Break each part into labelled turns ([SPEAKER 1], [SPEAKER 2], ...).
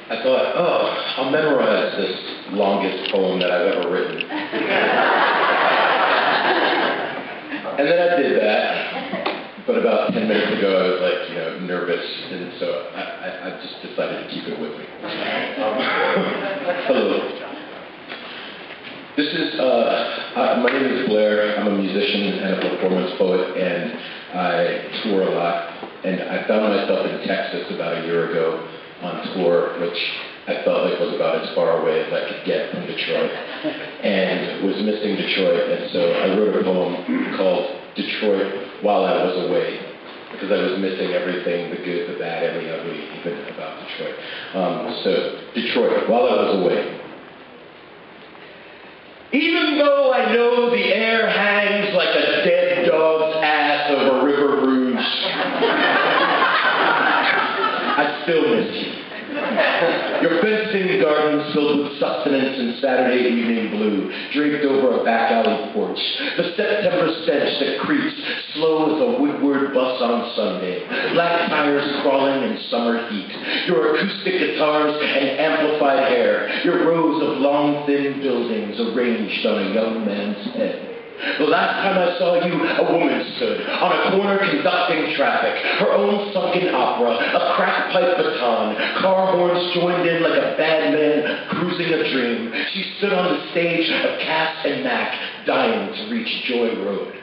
[SPEAKER 1] I thought, oh, I'll memorize this longest poem that I've ever written. And then I did that, but about 10 minutes ago I was like, nervous, and so I just decided to keep it with me. Hello. This is, my name is Blair. I'm a musician and a performance poet, and I tour a lot. And I found myself in Texas about a year ago on tour, which I felt like was about as far away as I could get from Detroit, and was missing Detroit. And so I wrote a poem called Detroit While I Was Away, because I was missing everything, the good, the bad, and the ugly, even about Detroit. So, Detroit, while I was away. Even though I know the air hangs like a dead dog's ass over River Rouge, I still miss you. Your fenced-in gardens filled with sustenance and Saturday evening blue, draped over a back alley porch. The September stench that creeps slow as a Woodward bus on Sunday. Black tires crawling in summer heat. Your acoustic guitars and amplified hair. Your rows of long, thin buildings arranged on a young man's head. The last time I saw you, a woman stood on a corner conducting traffic, her own sunken opera, a crack pipe baton, car horns joined in like a bad man cruising a dream. She stood on the stage of Cass and Mac, dying to reach Joy Road.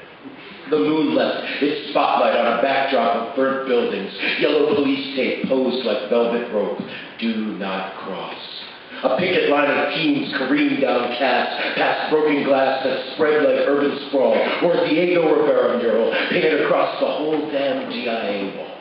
[SPEAKER 1] The moon left its spotlight on a backdrop of burnt buildings, yellow police tape posed like velvet rope. Do not cross. A picket line of teens careened down Cass, past broken glass that spread like urban sprawl, or a Diego Rivera mural painted across the whole damn GIA wall.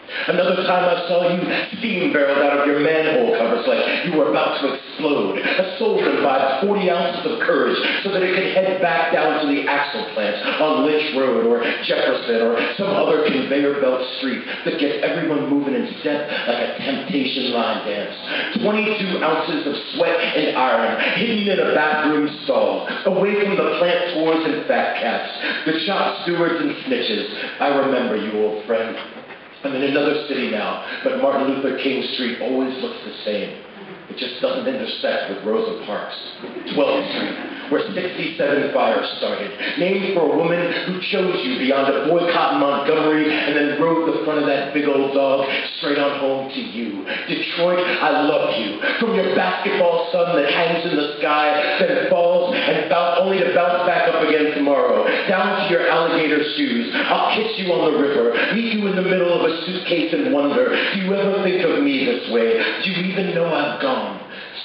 [SPEAKER 1] Another time I saw you steam barreled out of your manhole covers like you were about to explode. A soul imbibed 40 ounces of courage so that it could head back down to the axle plant on Lynch Road or Jefferson or some other conveyor belt street that gets everyone moving in step like a temptation line dance. 22 ounces of sweat and iron hidden in a bathroom stall, away from the plant tours and fat cats, the shop stewards and snitches. I remember you, old friend. I'm in another city now, but Martin Luther King Street always looks the same. It just doesn't intersect with Rosa Parks. 12th Street, where 67 fires started, named for a woman who chose you beyond a boycott in Montgomery and then rode the front of that big old dog straight on home to you. Detroit, I love you. From your basketball sun that hangs in the sky, then falls and only to bounce back up again tomorrow. Down to your alligator shoes. I'll kiss you on the river, meet you in the middle of a suitcase and wonder, do you ever think of me this way? Do you even know I've gone?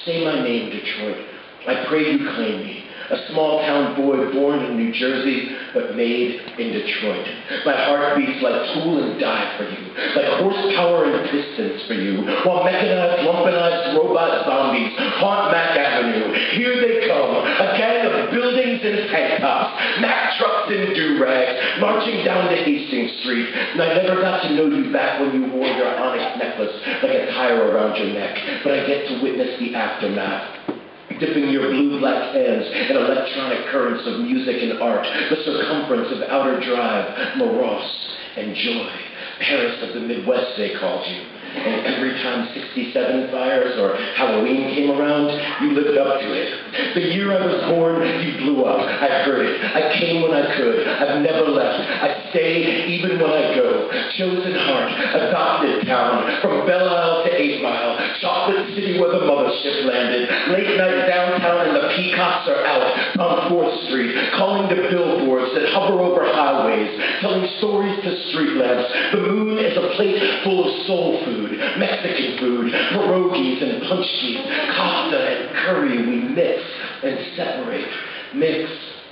[SPEAKER 1] Say my name, Detroit. I pray you claim me. A small-town boy born in New Jersey, but made in Detroit. My heart beats like tool and die for you, like horsepower and pistons for you, while mechanized, lumpenized robot zombies haunt Mack Avenue. Here they come, a gang of buildings and tank tops, Mack trucks and do-rags, marching down to Hastings Street. And I never got to know you back when you wore your onyx necklace like a tire around your neck, but I get to witness the aftermath. Dipping your blue-black hands in electronic currents of music and art, the circumference of Outer Drive, Morose, and Joy. Paris of the Midwest, they called you. And every time 67 fires or Halloween came around, you lived up to it. The year I was born, you blew up. I heard it. I came when I could. I've never left. I stay even when I go. Chosen heart, adopted town, from Belle Isle to 8 Mile, chocolate city where the mothership landed. Late night downtown and the peacocks are out on 4th Street, calling to billboards that hover over highways, telling stories to street lamps. The moon is a plate full of soul food. Mexican food, pierogies and punchkis, pasta and curry we mix and separate, mix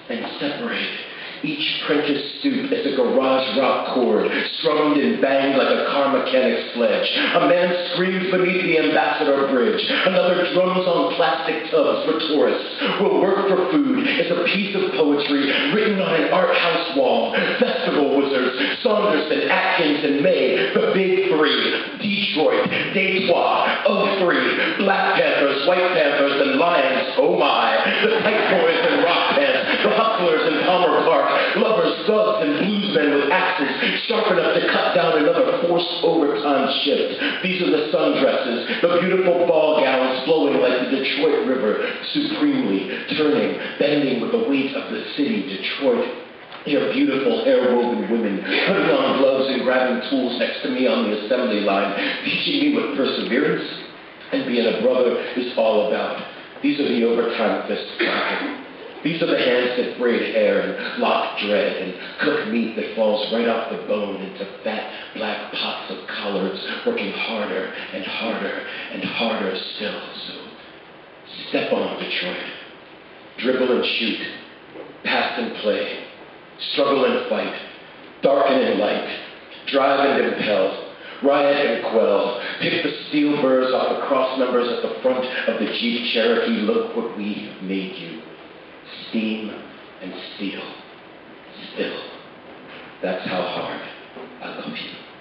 [SPEAKER 1] and separate. Each prentice stoop is a garage rock chord, strummed and banged like a car mechanic's sledge. A man screams beneath the Ambassador Bridge. Another drums on plastic tubs for tourists. Will work for food is a piece of poetry written on an art house wall. Festival wizards, Saunderson, Atkins, and May, the big three. Detroit, Detroit, O3, Black Panthers, White Panthers, and Lions, oh my. The Tight Boys and Rock Pants, the Hustlers and Palmer Park, lovers, thugs, and bluesmen with axes sharp enough to cut down another forced overtime shift. These are the sundresses, the beautiful ball gowns flowing like the Detroit River, supremely turning, bending with the weight of the city, Detroit. Your beautiful hair-woven women putting on gloves and grabbing tools next to me on the assembly line, teaching me what perseverance and being a brother is all about. These are the overtime fists clapping. These are the hands that braid hair and lock dread and cook meat that falls right off the bone into fat black pots of collards, working harder and harder and harder still. So step on, Detroit. Dribble and shoot. Pass and play. Struggle and fight. Darken and light. Drive and impel. Riot and quell. Pick the steel burrs off the cross members at the front of the Jeep Cherokee. Look what we have made you. Steam and steel. Still. That's how hard I love you.